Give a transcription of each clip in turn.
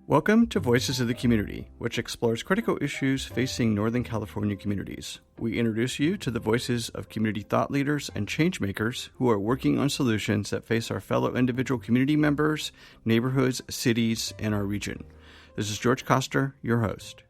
Welcome to Voices of the Community, which explores critical issues facing Northern California communities. We introduce you to the voices of community thought leaders and change makers who are working on solutions that face our fellow individual community members, neighborhoods, cities, and our region. This is George Koster, your host.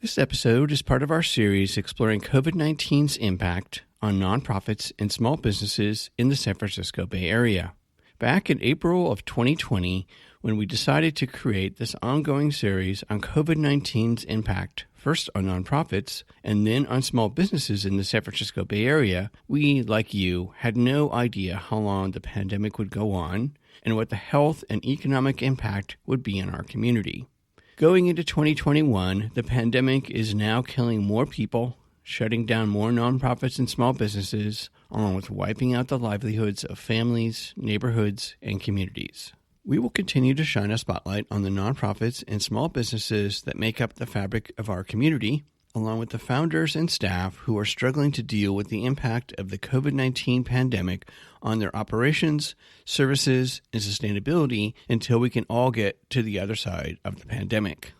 This episode is part of our series exploring COVID-19's impact on nonprofits and small businesses in the San Francisco Bay Area. Back in April of 2020, when we decided to create this ongoing series on COVID-19's impact, first on nonprofits and then on small businesses in the San Francisco Bay Area, we, like you, had no idea how long the pandemic would go on and what the health and economic impact would be in our community. Going into 2021, the pandemic is now killing more people, shutting down more nonprofits and small businesses, along with wiping out the livelihoods of families, neighborhoods, and communities. We will continue to shine a spotlight on the nonprofits and small businesses that make up the fabric of our community, along with the founders and staff who are struggling to deal with the impact of the COVID-19 pandemic on their operations, services, and sustainability until we can all get to the other side of the pandemic.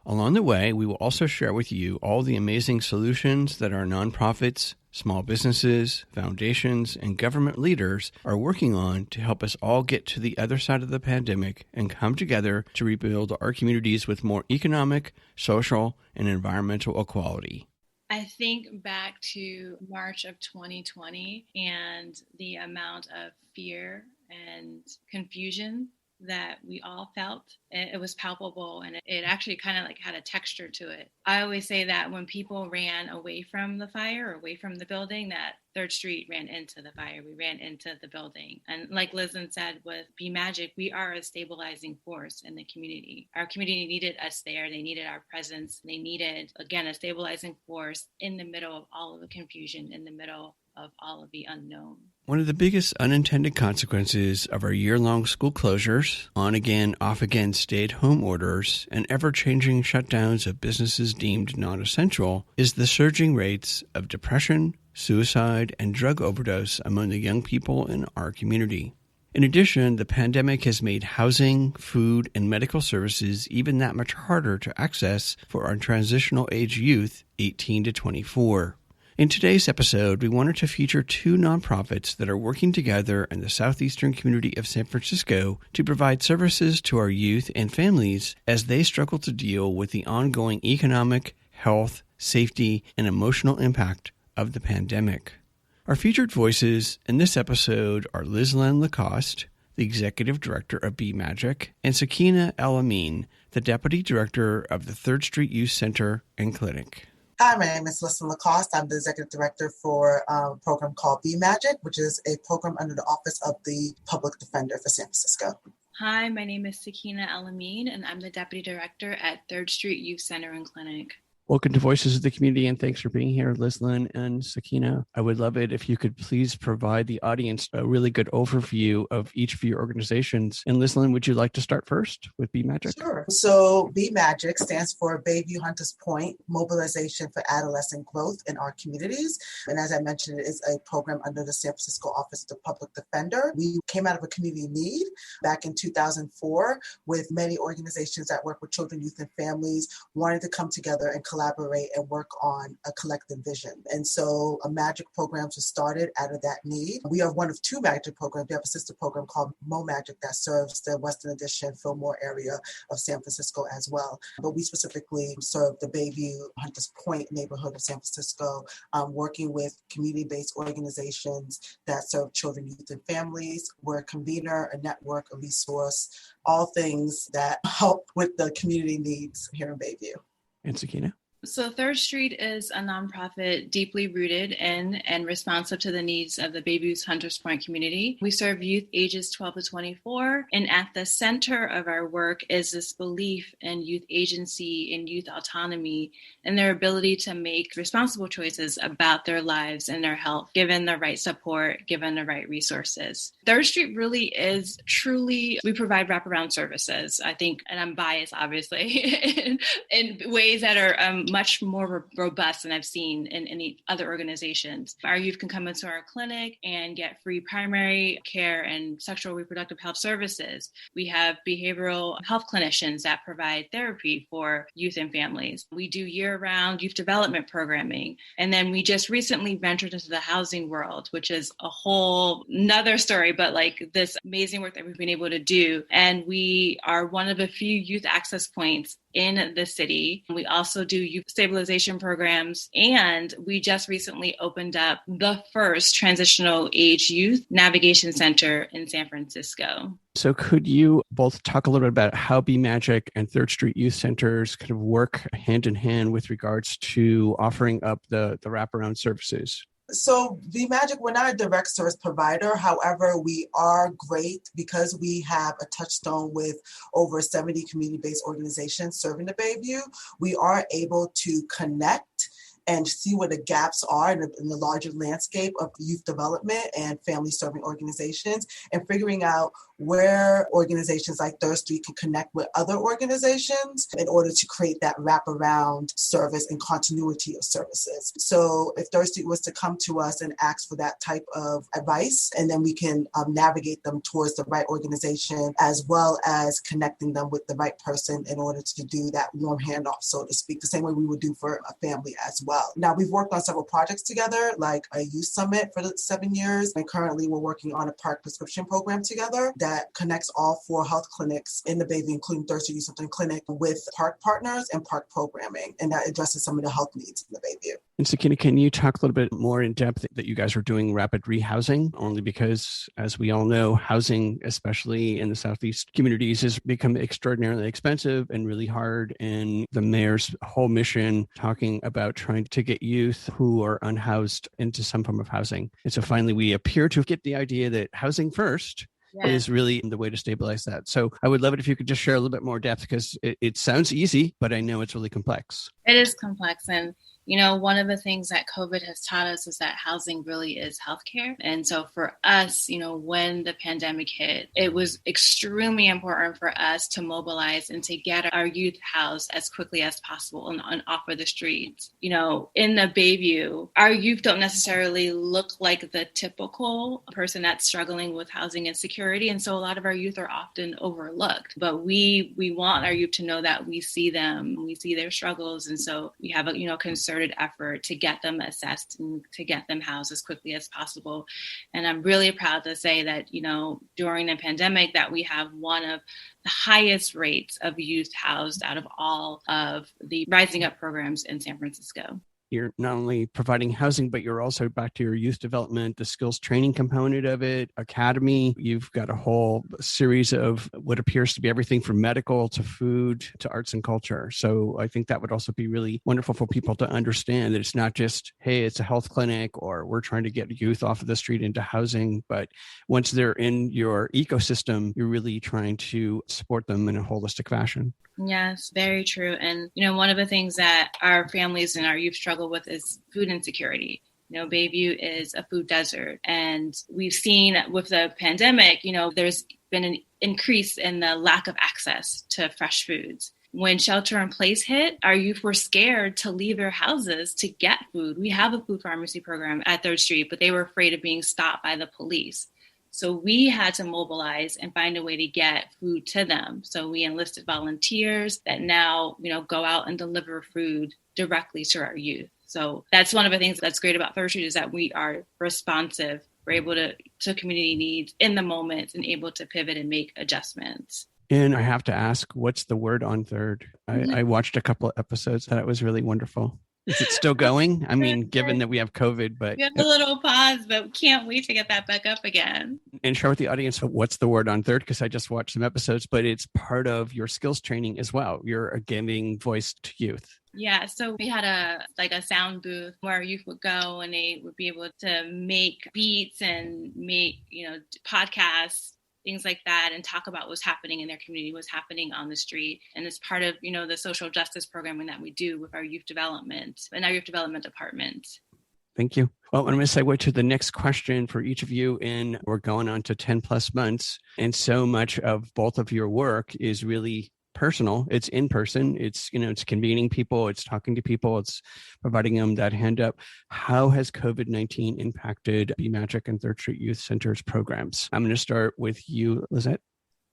Along the way, we will also share with you all the amazing solutions that our nonprofits, small businesses, foundations, and government leaders are working on to help us all get to the other side of the pandemic and come together to rebuild our communities with more economic, social, and environmental equality. I think back to March of 2020 and the amount of fear and confusion that we all felt. It was palpable, and it actually kind of like had a texture to it. I always say that when people ran away from the fire, or away from the building, that 3rd Street ran into the fire. We ran into the building. And like Lyslynn said with BMagic, we are a stabilizing force in the community. Our community needed us there. They needed our presence. They needed, again, a stabilizing force in the middle of all of the confusion, in the middle of all of the unknown. One of the biggest unintended consequences of our year-long school closures, on-again, off-again stay-at-home orders, and ever-changing shutdowns of businesses deemed non-essential is the surging rates of depression, suicide, and drug overdose among the young people in our community. In addition, the pandemic has made housing, food, and medical services even that much harder to access for our transitional age youth, 18 to 24. In today's episode, we wanted to feature 2 nonprofits that are working together in the southeastern community of San Francisco to provide services to our youth and families as they struggle to deal with the ongoing economic, health, safety, and emotional impact of the pandemic. Our featured voices in this episode are Lyslynn Lacoste, the Executive Director of BMagic, and Sakeenah El-Amin, the Deputy Director of the 3rd Street Youth Center and Clinic. Hi, my name is Lyslynn Lacoste. I'm the Executive Director for a program called BMagic, which is a program under the Office of the Public Defender for San Francisco. Hi, my name is Sakeenah El-Amin, and I'm the Deputy Director at 3rd Street Youth Center and Clinic. Welcome to Voices of the Community, and thanks for being here, Lyslynn and Sakeenah. I would love it if you could please provide the audience a really good overview of each of your organizations. And Lyslynn, would you like to start first with BMagic? Sure. So BMagic stands for Bayview Hunters Point Mobilization for Adolescent Growth in Our Communities. And as I mentioned, it is a program under the San Francisco Office of the Public Defender. We came out of a community need back in 2004 with many organizations that work with children, youth, and families wanting to come together and collaborate and work on a collective vision. And so a Magic program was started out of that need. We are one of 2 Magic programs. We have a sister program called Magic that serves the Western Addition, Fillmore area of San Francisco as well. But we specifically serve the Bayview Hunters Point neighborhood of San Francisco, working with community-based organizations that serve children, youth, and families. We're a convener, a network, a resource, all things that help with the community needs here in Bayview. And Sakeenah? So 3rd Street is a nonprofit deeply rooted in and responsive to the needs of the Bayview's Hunters Point community. We serve youth ages 12 to 24, and at the center of our work is this belief in youth agency and youth autonomy and their ability to make responsible choices about their lives and their health, given the right support, given the right resources. 3rd Street really is truly, we provide wraparound services, I think, and I'm biased, obviously, in ways that are much more robust than I've seen in any other organizations. Our youth can come into our clinic and get free primary care and sexual reproductive health services. We have behavioral health clinicians that provide therapy for youth and families. We do year-round youth development programming. And then we just recently ventured into the housing world, which is a whole nother story, but like this amazing work that we've been able to do. And we are one of a few youth access points in the city. We also do youth stabilization programs, and we just recently opened up the first transitional age youth navigation center in San Francisco. So could you both talk a little bit about how BMagic and Third Street Youth Centers kind of work hand in hand with regards to offering up the wraparound services? So BMagic, we're not a direct service provider. However, we are great because we have a touchstone with over 70 community-based organizations serving the Bayview. We are able to connect and see where the gaps are in the larger landscape of youth development and family serving organizations, and figuring out where organizations like Third Street can connect with other organizations in order to create that wraparound service and continuity of services. So if Third Street was to come to us and ask for that type of advice, and then we can navigate them towards the right organization, as well as connecting them with the right person in order to do that warm handoff, so to speak, the same way we would do for a family as well. Now, we've worked on several projects together, like a youth summit for the 7 years, and currently we're working on a park prescription program together that connects all 4 health clinics in the Bayview, including Third Street Youth Center Clinic, with park partners and park programming, and that addresses some of the health needs in the Bayview. And Sakeenah, can you talk a little bit more in depth that you guys are doing rapid rehousing? Only because, as we all know, housing, especially in the Southeast communities, has become extraordinarily expensive and really hard. And the mayor's whole mission talking about trying to get youth who are unhoused into some form of housing. And so finally, we appear to get the idea that housing first is really the way to stabilize that. So I would love it if you could just share a little bit more depth, because it sounds easy, but I know it's really complex. It is complex. And one of the things that COVID has taught us is that housing really is healthcare. And so for us, when the pandemic hit, it was extremely important for us to mobilize and to get our youth housed as quickly as possible and off of the streets. In the Bayview, our youth don't necessarily look like the typical person that's struggling with housing insecurity. And so a lot of our youth are often overlooked. But we want our youth to know that we see them, we see their struggles. And so we have a concerted effort to get them assessed and to get them housed as quickly as possible. And I'm really proud to say that, during the pandemic, that we have one of the highest rates of youth housed out of all of the Rising Up programs in San Francisco. You're not only providing housing, but you're also back to your youth development, the skills training component of it, academy. You've got a whole series of what appears to be everything from medical to food to arts and culture. So I think that would also be really wonderful for people to understand that it's not just, hey, it's a health clinic or we're trying to get youth off of the street into housing. But once they're in your ecosystem, you're really trying to support them in a holistic fashion. Yes, very true. And, one of the things that our families and our youth struggle with is food insecurity. Bayview is a food desert. And we've seen with the pandemic, there's been an increase in the lack of access to fresh foods. When shelter in place hit, our youth were scared to leave their houses to get food. We have a food pharmacy program at Third Street, but they were afraid of being stopped by the police. So we had to mobilize and find a way to get food to them. So we enlisted volunteers that now, go out and deliver food directly to our youth. So that's one of the things that's great about Third Street, is that we are responsive. We're able to community needs in the moment and able to pivot and make adjustments. And I have to ask, what's the word on Third? I watched a couple of episodes. That was really wonderful. Is it still going? I mean, given that we have COVID, but... We have a little pause, but can't wait to get that back up again. And share with the audience, what's the word on Third? Because I just watched some episodes, but it's part of your skills training as well. You're giving voice to youth. Yeah, so we had a sound booth where youth would go and they would be able to make beats and make, podcasts, things like that, and talk about what's happening in their community, what's happening on the street. And it's part of, the social justice programming that we do with our youth development and our youth development department. Thank you. Well, I'm going to segue to the next question for each of you. And we're going on to 10 plus months. And so much of both of your work is really personal. It's in person. It's, it's convening people. It's talking to people. It's providing them that hand up. How has COVID-19 impacted BMagic and Third Street Youth Center's programs? I'm going to start with you, Lizette.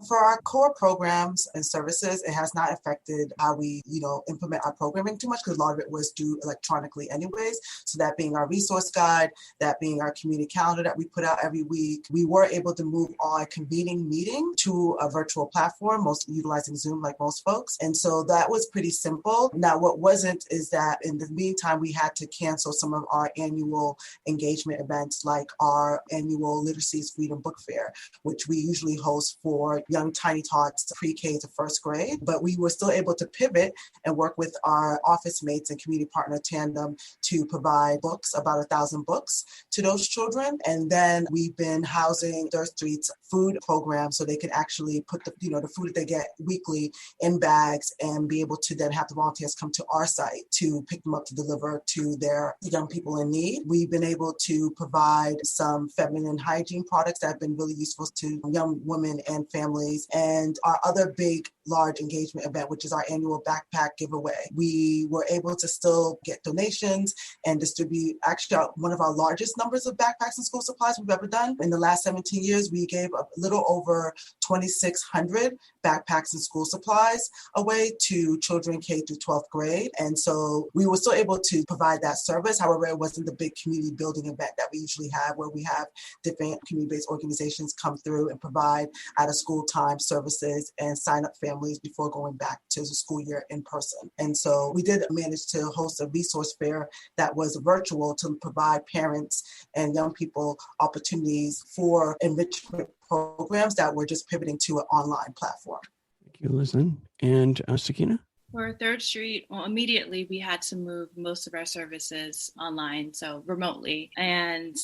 For our core programs and services, it has not affected how we, implement our programming too much because a lot of it was due electronically anyways. So that being our resource guide, that being our community calendar that we put out every week, we were able to move our convening meeting to a virtual platform, most utilizing Zoom like most folks. And so that was pretty simple. Now, what wasn't is that in the meantime, we had to cancel some of our annual engagement events like our annual Literacy's Freedom Book Fair, which we usually host for young tiny tots pre-K to first grade, but we were still able to pivot and work with our office mates and community partner tandem to provide books, about 1,000 books to those children. And then we've been housing Third Street's food program so they can actually put the food that they get weekly in bags and be able to then have the volunteers come to our site to pick them up to deliver to their young people in need. We've been able to provide some feminine hygiene products that have been really useful to young women and families. And our other big, large engagement event, which is our annual backpack giveaway. We were able to still get donations and distribute actually one of our largest numbers of backpacks and school supplies we've ever done. In the last 17 years, we gave a little over 2,600 backpacks and school supplies away to children K through 12th grade. And so we were still able to provide that service. However, it wasn't the big community building event that we usually have where we have different community-based organizations come through and provide out of school time services and sign up families before going back to the school year in person. And so we did manage to host a resource fair that was virtual to provide parents and young people opportunities for enrichment programs that were just pivoting to an online platform. Thank you, Lyslynn. And Sakeenah? For Third Street, immediately we had to move most of our services online, so remotely. And,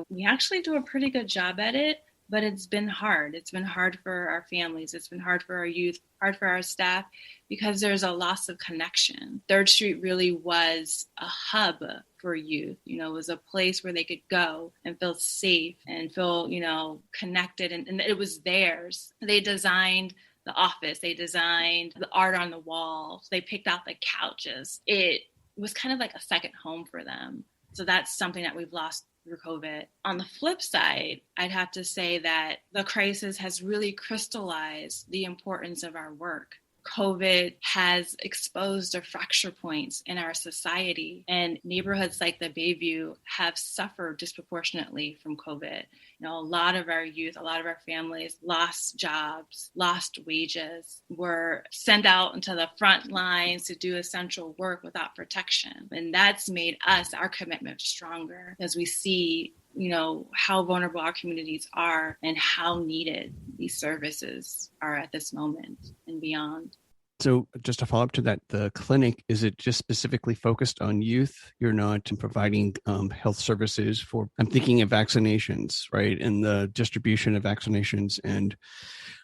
we actually do a pretty good job at it. But it's been hard. It's been hard for our families. It's been hard for our youth, hard for our staff, because there's a loss of connection. Third Street really was a hub for youth. It was a place where they could go and feel safe and feel, connected. And it was theirs. They designed the office. They designed the art on the walls. They picked out the couches. It was kind of like a second home for them. So that's something that we've lost through COVID. On the flip side, I'd have to say that the crisis has really crystallized the importance of our work. COVID has exposed the fracture points in our society, and neighborhoods like the Bayview have suffered disproportionately from COVID. A lot of our youth, a lot of our families lost jobs, lost wages, were sent out into the front lines to do essential work without protection. And that's made our commitment stronger as we see how vulnerable our communities are and how needed these services are at this moment and beyond. So just to follow up to that, the clinic, is it just specifically focused on youth? You're not providing health services for, I'm thinking of vaccinations, right? And the distribution of vaccinations. And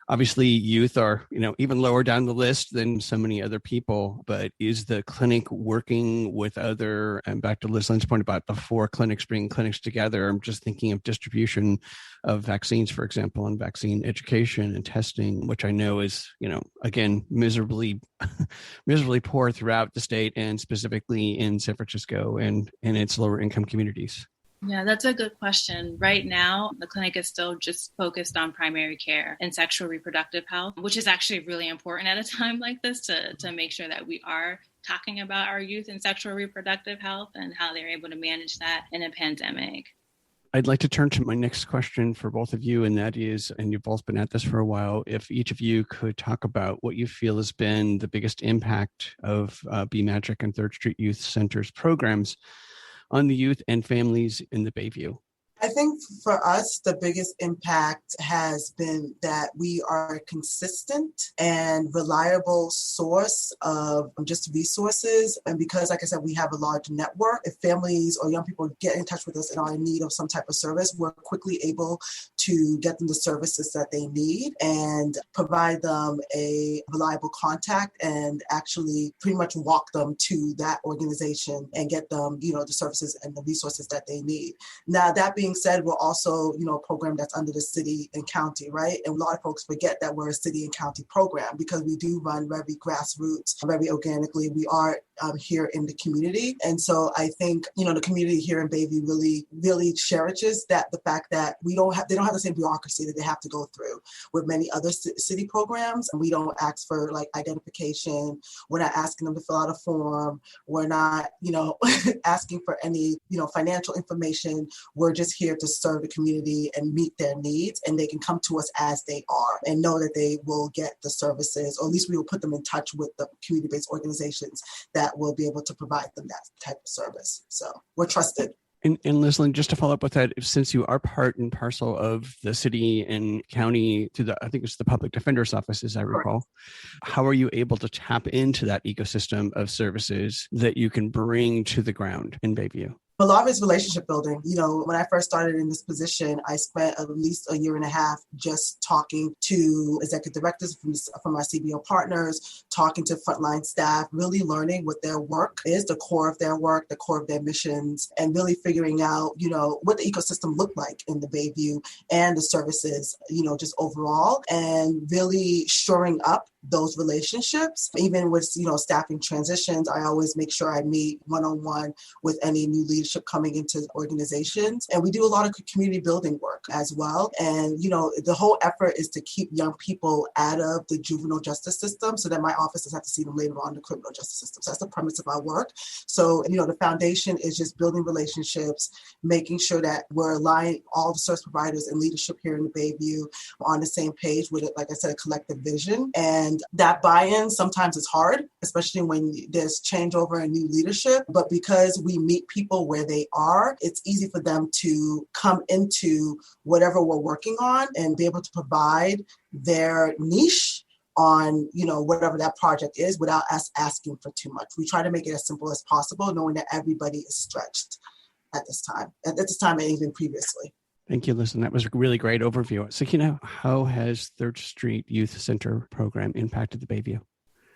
obviously youth are, even lower down the list than so many other people, but is the clinic working with other, and back to Lyslynn's point about the 4 clinics bringing clinics together, I'm just thinking of distribution of vaccines, for example, and vaccine education and testing, which I know is, again, miserably poor throughout the state and specifically in San Francisco and in its lower income communities. Yeah, that's a good question. Right now, the clinic is still just focused on primary care and sexual reproductive health, which is actually really important at a time like this to make sure that we are talking about our youth and sexual reproductive health and how they're able to manage that in a pandemic. I'd like to turn to my next question for both of you, and that is, and you've both been at this for a while, if each of you could talk about what you feel has been the biggest impact of BMagic and Third Street Youth Center's programs on the youth and families in the Bayview. I think for us, the biggest impact has been that we are a consistent and reliable source of just resources. And because, like I said, we have a large network, if families or young people get in touch with us and are in need of some type of service, we're quickly able to get them the services that they need and provide them a reliable contact and actually pretty much walk them to that organization and get them, the services and the resources that they need. Now, that being said, we're also, a program that's under the city and county, right? And a lot of folks forget that we're a city and county program because we do run very grassroots, very organically. We are here in the community. And so I think, the community here in Bayview really, really cherishes the fact that they don't have the same bureaucracy that they have to go through with many other city programs. And we don't ask for identification. We're not asking them to fill out a form. We're not, asking for any, financial information. We're just here to serve the community and meet their needs. And they can come to us as they are and know that they will get the services, or at least we will put them in touch with the community-based organizations that will be able to provide them that type of service. So we're trusted. And Lyslynn, just to follow up with that, since you are part and parcel of the city and county I think it's the public defender's office, as I recall, how are you able to tap into that ecosystem of services that you can bring to the ground in Bayview? A lot of it's relationship building. When I first started in this position, I spent at least a year and a half just talking to executive directors from our CBO partners, talking to frontline staff, really learning what their work is, the core of their work, the core of their missions, and really figuring out, what the ecosystem looked like in the Bayview and the services, just overall, and really shoring up those relationships. Even with, staffing transitions, I always make sure I meet one-on-one with any new leadership coming into organizations. And we do a lot of community building work as well. And, the whole effort is to keep young people out of the juvenile justice system so that my office doesn't have to see them later on in the criminal justice system. So that's the premise of our work. So, the foundation is just building relationships, making sure that we're aligning all the service providers and leadership here in the Bayview on the same page with, like I said, a collective vision. And that buy-in sometimes is hard, especially when there's changeover and new leadership. But because we meet people where they are, it's easy for them to come into whatever we're working on and be able to provide their niche on, whatever that project is without us asking for too much. We try to make it as simple as possible, knowing that everybody is stretched at this time and even previously. Thank you, Lyslynn. That was a really great overview. Sakeenah, how has Third Street Youth Center program impacted the Bayview?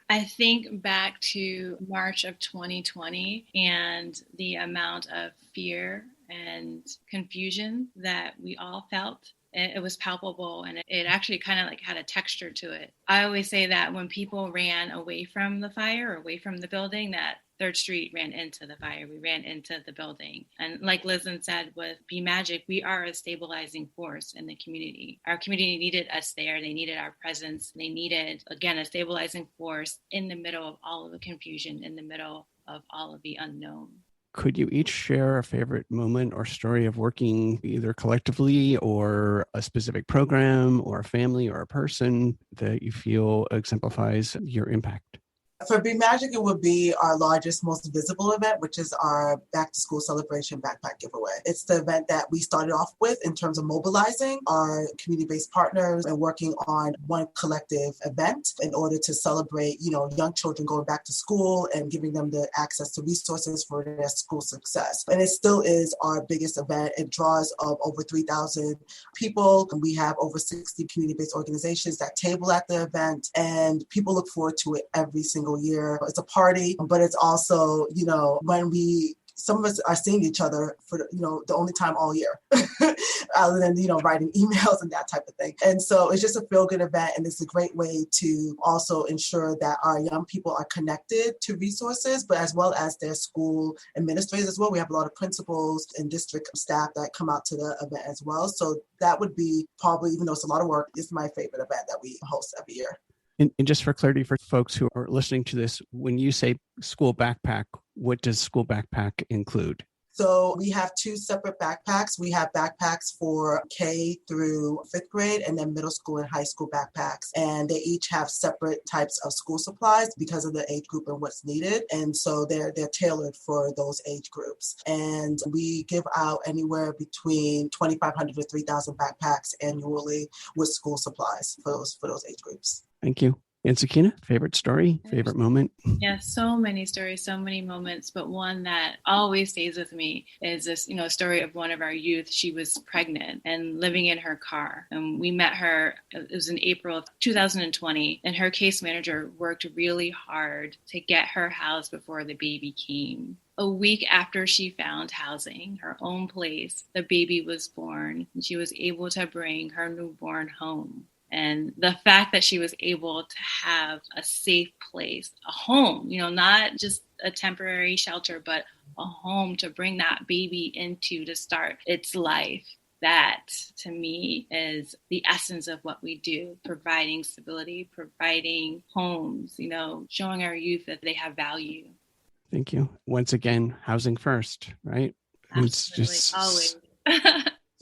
I think back to March of 2020 and the amount of fear and confusion that we all felt. It was palpable, and it actually kind of had a texture to it. I always say that when people ran away from the fire, or away from the building, that Third Street ran into the fire. We ran into the building. And like Lyslynn said, with BMagic, we are a stabilizing force in the community. Our community needed us there. They needed our presence. They needed, again, a stabilizing force in the middle of all of the confusion, in the middle of all of the unknown. Could you each share a favorite moment or story of working either collectively or a specific program or a family or a person that you feel exemplifies your impact? For BMagic, it would be our largest, most visible event, which is our back to school celebration backpack giveaway. It's the event that we started off with in terms of mobilizing our community-based partners and working on one collective event in order to celebrate, young children going back to school and giving them the access to resources for their school success. And it still is our biggest event. It draws over 3,000 people. And we have over 60 community-based organizations that table at the event, and people look forward to it every single year. It's a party, but it's also, when some of us are seeing each other for, the only time all year, other than, writing emails and that type of thing. And so it's just a feel-good event, and it's a great way to also ensure that our young people are connected to resources, but as well as their school administrators as well. We have a lot of principals and district staff that come out to the event as well. So that would be probably, even though it's a lot of work, it's my favorite event that we host every year. And just for clarity for folks who are listening to this, when you say school backpack, what does school backpack include? So we have two separate backpacks. We have backpacks for K through 5th grade, and then middle school and high school backpacks. And they each have separate types of school supplies because of the age group and what's needed. And so they're tailored for those age groups. And we give out anywhere between 2,500 to 3,000 backpacks annually with school supplies for those age groups. Thank you. And Sakeenah, favorite story, favorite moment? Yeah, so many stories, so many moments, but one that always stays with me is this, story of one of our youth. She was pregnant and living in her car. And we met her, it was in April of 2020, and her case manager worked really hard to get her housed before the baby came. A week after she found housing, her own place, the baby was born, and she was able to bring her newborn home. And the fact that she was able to have a safe place, a home, not just a temporary shelter, but a home to bring that baby into to start its life. That, to me, is the essence of what we do, providing stability, providing homes, showing our youth that they have value. Thank you. Once again, housing first, right? Absolutely, it's just always.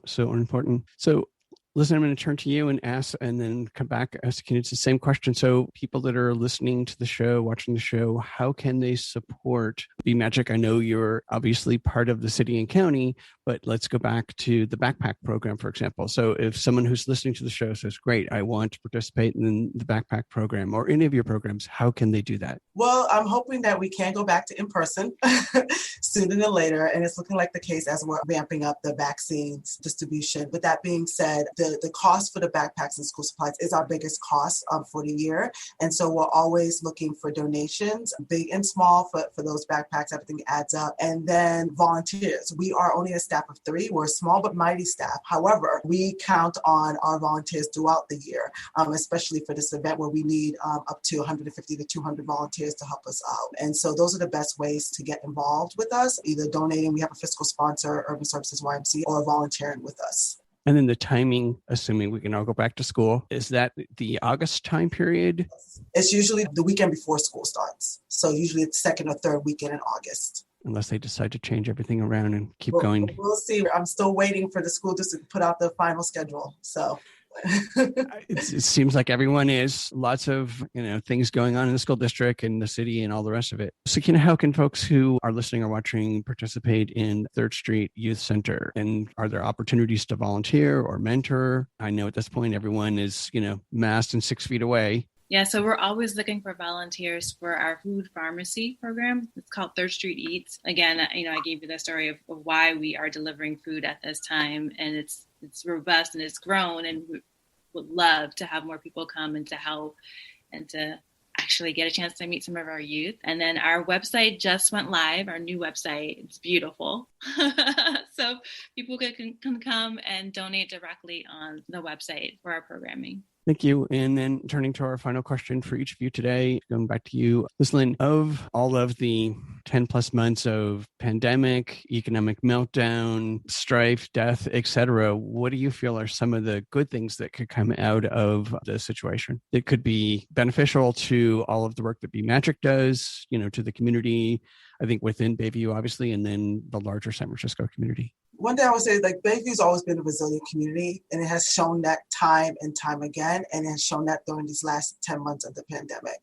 So important. So, listen, I'm going to turn to you and ask, and then come back, asking it's the same question. So people that are listening to the show, watching the show, how can they support BMagic? I know you're obviously part of the city and county, but let's go back to the backpack program, for example. So if someone who's listening to the show says, great, I want to participate in the backpack program or any of your programs, how can they do that? Well, I'm hoping that we can go back to in-person sooner than later, and it's looking like the case as we're ramping up the vaccines distribution. With that being said, the cost for the backpacks and school supplies is our biggest cost for the year, and so we're always looking for donations, big and small, for those backpacks. Everything adds up. And then volunteers. We are only a staff of 3. We're a small but mighty staff. However, we count on our volunteers throughout the year, especially for this event where we need up to 150 to 200 volunteers to help us out. And so those are the best ways to get involved with us, either donating, we have a fiscal sponsor, Urban Services YMC, or volunteering with us. And then the timing, assuming we can all go back to school, is that the August time period? It's usually the weekend before school starts. So usually it's second or third weekend in August. Unless they decide to change everything around and keep going. We'll see. I'm still waiting for the school district to put out the final schedule. So it seems like everyone is. Lots of things going on in the school district and the city and all the rest of it. Sakeenah, how can folks who are listening or watching participate in 3rd Street Youth Center? And are there opportunities to volunteer or mentor? I know at this point everyone is masked and 6 feet away. Yeah, so we're always looking for volunteers for our food pharmacy program. It's called 3rd Street Eats. Again, I gave you the story of why we are delivering food at this time, and it's robust and it's grown, and we would love to have more people come and to help and to actually get a chance to meet some of our youth. And then our website just went live, our new website. It's beautiful. So people can come and donate directly on the website for our programming. Thank you. And then turning to our final question for each of you today, going back to you, Lyslynn, of all of the 10 plus months of pandemic, economic meltdown, strife, death, etc., what do you feel are some of the good things that could come out of the situation? It could be beneficial to all of the work that BMagic does, to the community, I think within Bayview, obviously, and then the larger San Francisco community. One thing I would say is Bayview's always been a resilient community, and it has shown that time and time again, and it has shown that during these last 10 months of the pandemic.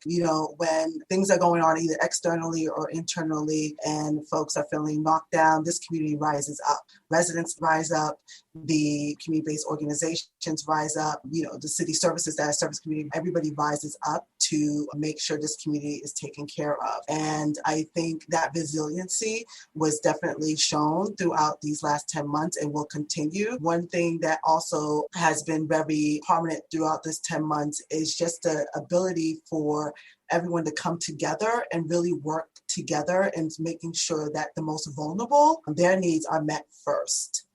When things are going on either externally or internally and folks are feeling knocked down, this community rises up. Residents rise up, the community-based organizations rise up, the city services, that service community, everybody rises up to make sure this community is taken care of. And I think that resiliency was definitely shown throughout these last 10 months and will continue. One thing that also has been very prominent throughout this 10 months is just the ability for everyone to come together and really work together and making sure that the most vulnerable, their needs are met first.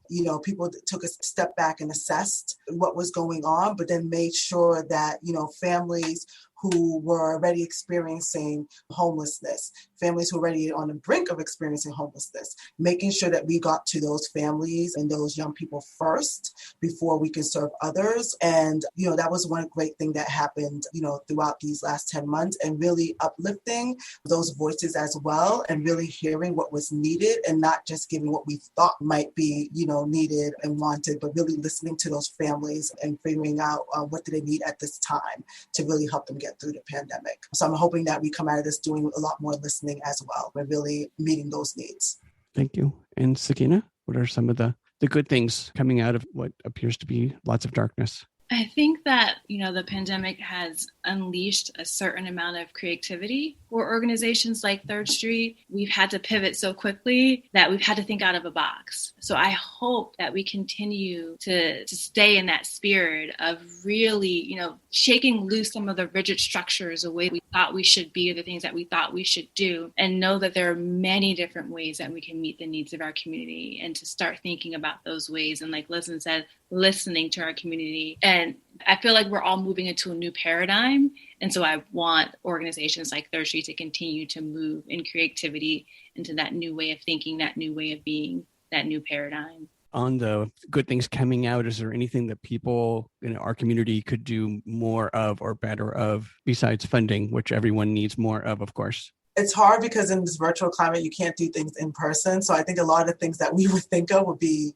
People took a step back and assessed what was going on, but then made sure that, families who were already experiencing homelessness, families who were already on the brink of experiencing homelessness, making sure that we got to those families and those young people first before we can serve others. And, that was one great thing that happened, throughout these last 10 months, and really uplifting those voices as well, and really hearing what was needed and not just giving what we thought might be, needed and wanted, but really listening to those families and figuring out what do they need at this time to really help them get through the pandemic. So I'm hoping that we come out of this doing a lot more listening as well. We're really meeting those needs. Thank you. And Sakeenah, what are some of the good things coming out of what appears to be lots of darkness? I think that, the pandemic has unleashed a certain amount of creativity for organizations like Third Street. We've had to pivot so quickly that we've had to think out of a box. So I hope that we continue to stay in that spirit of really, shaking loose some of the rigid structures, the way we thought we should be, the things that we thought we should do, and know that there are many different ways that we can meet the needs of our community, and to start thinking about those ways. And like Lyslynn said, listening to our community. And I feel like we're all moving into a new paradigm. And so I want organizations like Third Street to continue to move in creativity into that new way of thinking, that new way of being, that new paradigm. On the good things coming out, is there anything that people in our community could do more of or better of besides funding, which everyone needs more of course? It's hard because in this virtual climate, you can't do things in person. So I think a lot of the things that we would think of would be,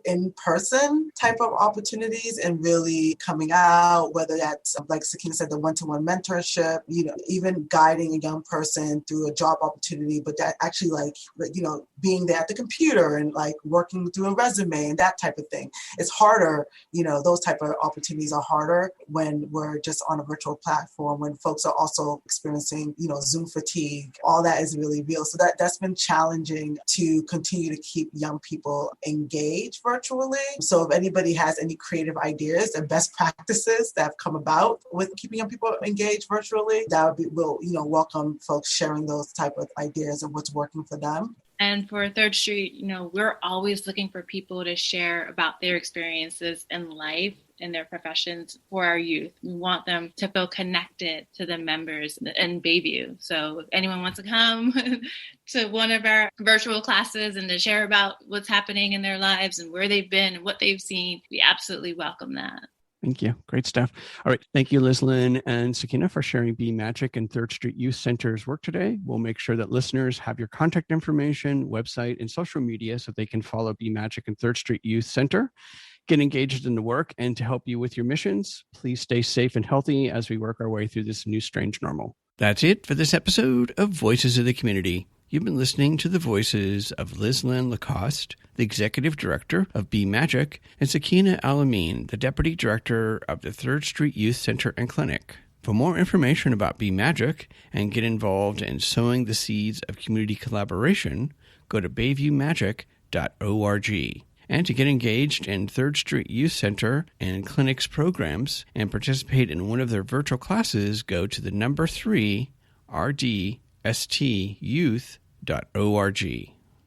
in-person type of opportunities and really coming out, whether that's, like Sakeenah said, the one-to-one mentorship, even guiding a young person through a job opportunity, but that actually being there at the computer and working through a resume and that type of thing. It's harder, those type of opportunities are harder when we're just on a virtual platform, when folks are also experiencing, Zoom fatigue. All that is really real. So that's been challenging to continue to keep young people engaged virtually. So if anybody has any creative ideas and best practices that have come about with keeping young people engaged virtually, we'll welcome folks sharing those type of ideas and what's working for them. And for Third Street, we're always looking for people to share about their experiences in life in their professions for our youth. We want them to feel connected to the members in Bayview. So if anyone wants to come to one of our virtual classes and to share about what's happening in their lives and where they've been and what they've seen, we absolutely welcome that. Thank you. Great stuff. All right. Thank you, Lyslynn and Sakeenah, for sharing BMagic and Third Street Youth Center's work today. We'll make sure that listeners have your contact information, website, and social media so they can follow BMagic and Third Street Youth Center, get engaged in the work, and to help you with your missions. Please stay safe and healthy as we work our way through this new strange normal. That's it for this episode of Voices of the Community. You've been listening to the voices of Lyslynn Lacoste, the Executive Director of BMagic, and Sakeenah El-Amin, the Deputy Director of the Third Street Youth Center and Clinic. For more information about BMagic and get involved in sowing the seeds of community collaboration, go to bayviewmagic.org. And to get engaged in Third Street Youth Center and Clinic's programs and participate in one of their virtual classes, go to the number 3 rdstyouth.org.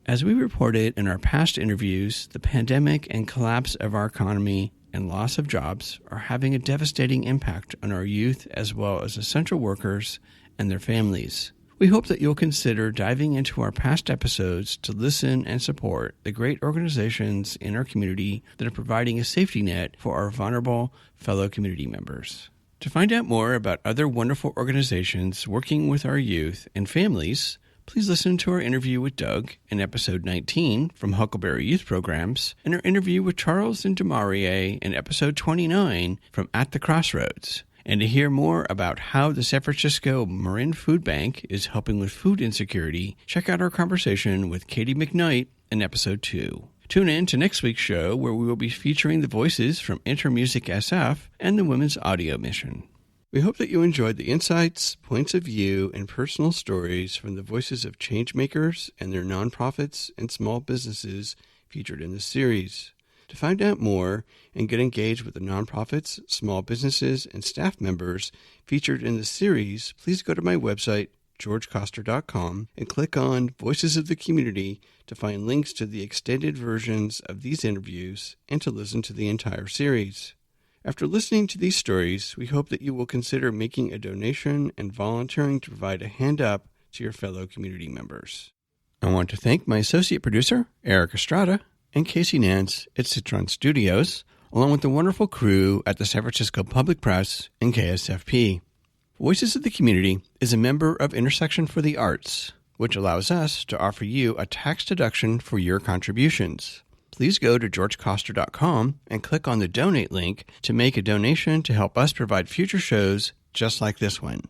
As we reported in our past interviews, the pandemic and collapse of our economy and loss of jobs are having a devastating impact on our youth as well as essential workers and their families. We hope that you'll consider diving into our past episodes to listen and support the great organizations in our community that are providing a safety net for our vulnerable fellow community members. To find out more about other wonderful organizations working with our youth and families, please listen to our interview with Doug in episode 19 from Huckleberry Youth Programs and our interview with Charles and Demarie in episode 29 from At the Crossroads. And to hear more about how the San Francisco Marin Food Bank is helping with food insecurity, check out our conversation with Katie McKnight in episode 2. Tune in to next week's show where we will be featuring the voices from Intermusic SF and the Women's Audio Mission. We hope that you enjoyed the insights, points of view, and personal stories from the voices of changemakers and their nonprofits and small businesses featured in this series. To find out more and get engaged with the nonprofits, small businesses, and staff members featured in the series, please go to my website, georgecoster.com, and click on Voices of the Community to find links to the extended versions of these interviews and to listen to the entire series. After listening to these stories, we hope that you will consider making a donation and volunteering to provide a hand up to your fellow community members. I want to thank my associate producer, Eric Estrada, and Casey Nance at Citron Studios, along with the wonderful crew at the San Francisco Public Press and KSFP. Voices of the Community is a member of Intersection for the Arts, which allows us to offer you a tax deduction for your contributions. Please go to georgecoster.com and click on the donate link to make a donation to help us provide future shows just like this one.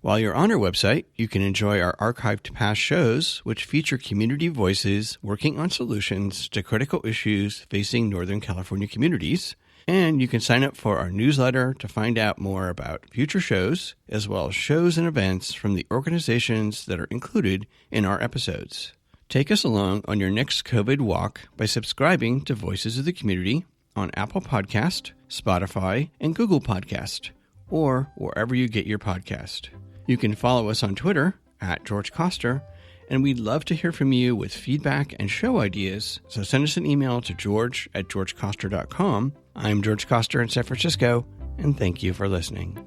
While you're on our website, you can enjoy our archived past shows, which feature community voices working on solutions to critical issues facing Northern California communities, And you can sign up for our newsletter to find out more about future shows, as well as shows and events from the organizations that are included in our episodes. Take us along on your next COVID walk by subscribing to Voices of the Community on Apple Podcast, Spotify, and Google Podcast, or wherever you get your podcast. You can follow us on Twitter at George Coster, and we'd love to hear from you with feedback and show ideas, so send us an email to george@georgecoster.com. I'm George Coster in San Francisco, and thank you for listening.